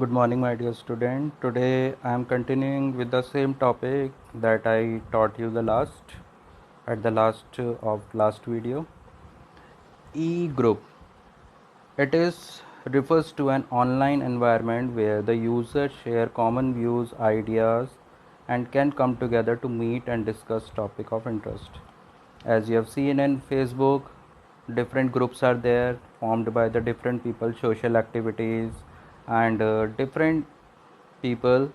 Good morning, my dear student. Today I am continuing with the same topic that I taught you at the last of last video. E-group. It is refers to an online environment where the users share common views, ideas, and can come together to meet and discuss topic of interest. As you have seen in Facebook, different groups are there formed by the different people, social activities, and different people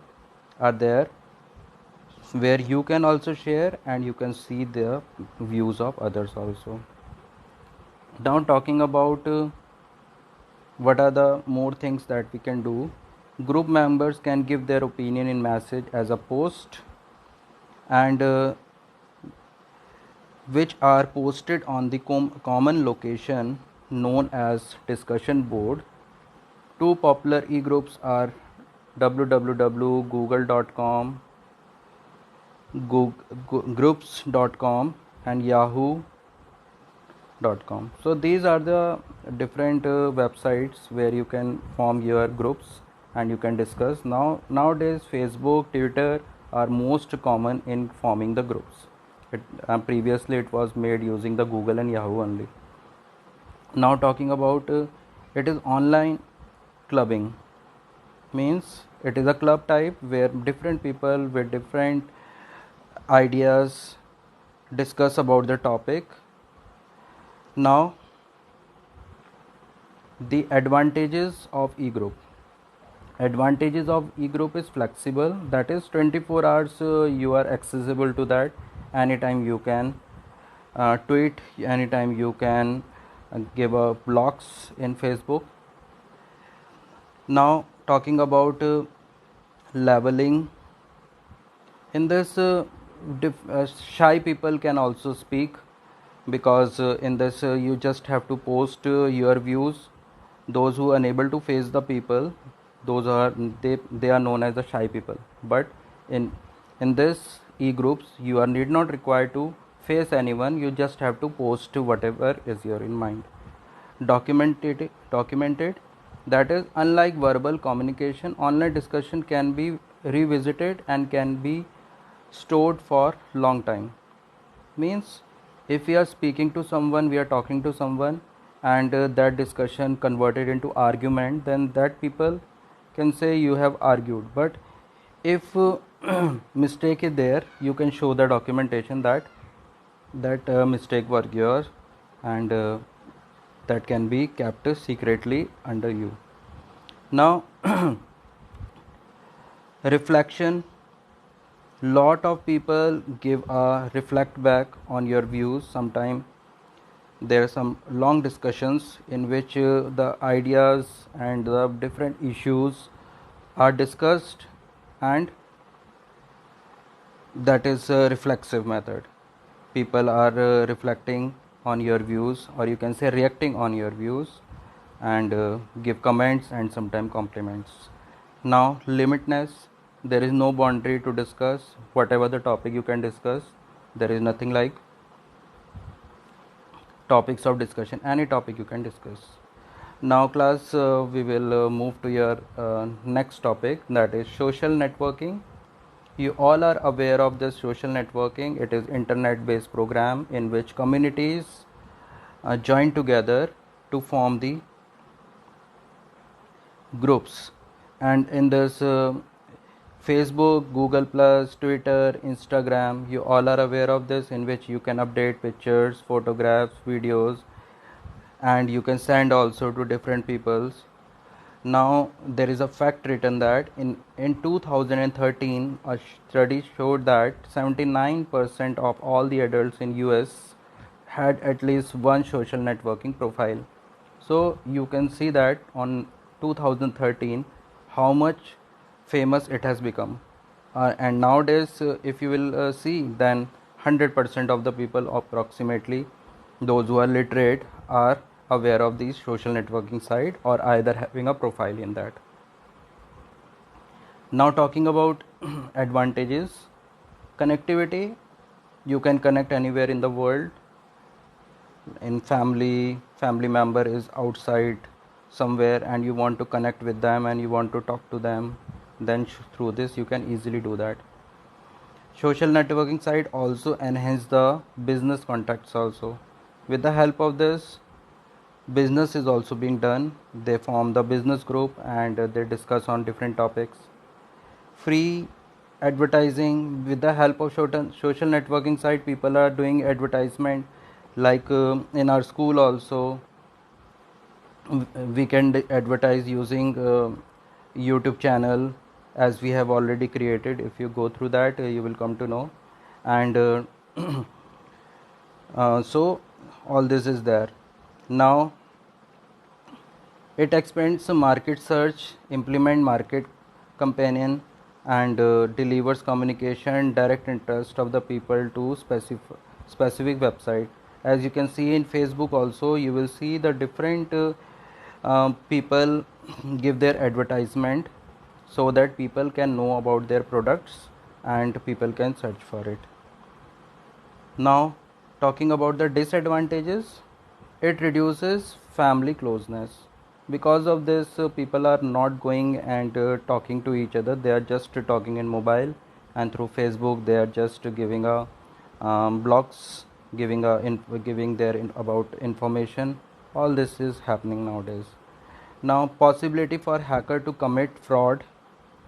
are there where you can also share and you can see the views of others also. Now talking about what are the more things that we can do. Group members can give their opinion in message as a post, and which are posted on the common location known as discussion board. Two popular e-groups are www.google.com, groups.com, and yahoo.com. So these are the different websites where you can form your groups and you can discuss. Nowadays Facebook, Twitter are most common in forming the groups. Previously it was made using the Google and Yahoo only. Now talking about it is online clubbing, means it is a club type where different people with different ideas discuss about the topic. Now the advantages of e-group. Advantages of e-group is flexible, that is 24 hours you are accessible to that. Anytime you can tweet, anytime you can give a blogs in Facebook. Now talking about leveling. In this shy people can also speak, because in this you just have to post your views. Those who are unable to face the people, those are they are known as the shy people. But in this e-groups you are need not required to face anyone, you just have to post whatever is your in mind. Documented, that is, unlike verbal communication, online discussion can be revisited and can be stored for long time. Means if we are speaking to someone, we are talking to someone, and that discussion converted into argument, then that people can say you have argued. But if mistake is there, you can show the documentation that mistake was yours, and that can be kept secretly under you. Now reflection. Lot of people give a reflect back on your views. Sometime there are some long discussions in which the ideas and the different issues are discussed, and that is a reflexive method. People are reflecting on your views, or you can say reacting on your views, and give comments and sometimes compliments. Now limitness. There is no boundary to discuss whatever the topic you can discuss. There is nothing like topics of discussion, any topic you can discuss. Now class, we will move to your next topic, that is social networking. You all are aware of this social networking. It is internet based program in which communities join together to form the groups. And in this Facebook, Google Plus, Twitter, Instagram, you all are aware of this, in which you can update pictures, photographs, videos, and you can send also to different peoples. Now there is a fact written that in 2013 a study showed that 79% of all the adults in US had at least one social networking profile. So you can see that on 2013 how much famous it has become. And nowadays if you will see, then 100% of the people approximately, those who are literate, are aware of these social networking site or either having a profile in that. Now talking about advantages. Connectivity. You can connect anywhere in the world. In family member is outside somewhere and you want to connect with them and you want to talk to them, then through this you can easily do that. Social networking site also enhance the business contacts also. With the help of this, business is also being done. They form the business group and they discuss on different topics. Free advertising. With the help of social networking site, people are doing advertisement, like in our school also we can advertise using YouTube channel, as we have already created. If you go through that, you will come to know. And so all this is there. Now it expands market search, implement market companion, and delivers communication direct interest of the people to specific website. As you can see in Facebook also, you will see the different people give their advertisement so that people can know about their products and people can search for it. Now talking about the disadvantages, it reduces family closeness. Because of this, people are not going and talking to each other. They are just talking in mobile, and through Facebook they are just giving a blogs, giving their about information. All this is happening nowadays. Now possibility for hacker to commit fraud,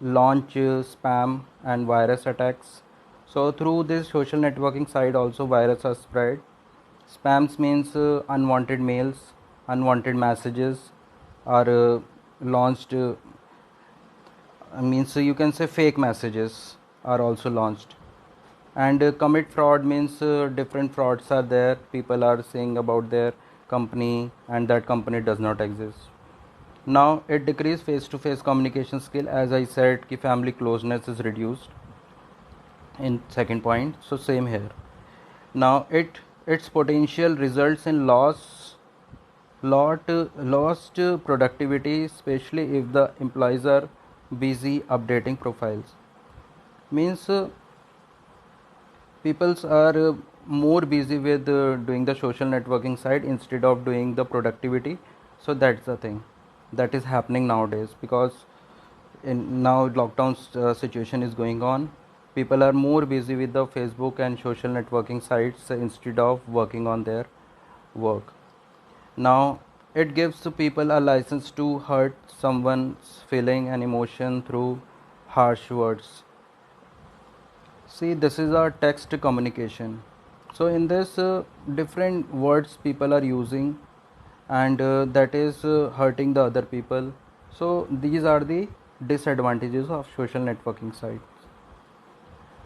launch spam and virus attacks. So through this social networking site also virus are spread. Spams means unwanted mails, unwanted messages are launched. Means you can say fake messages are also launched. And commit fraud means different frauds are there. People are saying about their company and that company does not exist. Now it decrease face-to-face communication skill. As I said, ki family closeness is reduced in second point. So same here. Now its potential results in lost productivity, especially if the employees are busy updating profiles. Means peoples are more busy with doing the social networking side instead of doing the productivity. So that's the thing that is happening nowadays, because in now lockdown situation is going on. People are more busy with the Facebook and social networking sites instead of working on their work. Now it gives the people a license to hurt someone's feeling and emotion through harsh words. See, this is our text communication. So in this different words people are using, and that is hurting the other people. So these are the disadvantages of social networking sites.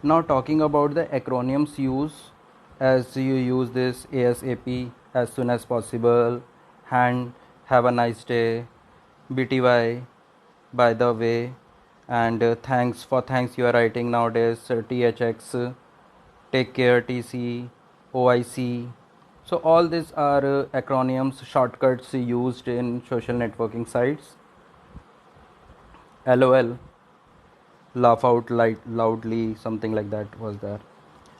Now talking about the acronyms use, as you use this ASAP, as soon as possible, and have a nice day, BTY, by the way, and thanks you are writing nowadays, THX, take care, TC, OIC. So all these are acronyms, shortcuts used in social networking sites. LOL, laugh out loudly, something like that was there.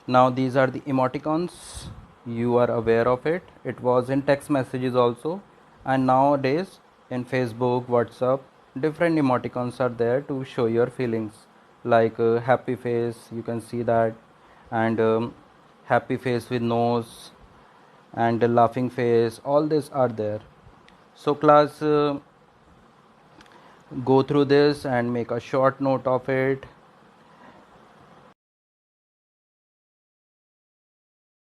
Now these are the emoticons. You are aware of it. It was in text messages also, and nowadays in Facebook, WhatsApp, different emoticons are there to show your feelings, like happy face, you can see that, and happy face with nose, and laughing face. All these are there. So class, go through this and make a short note of it,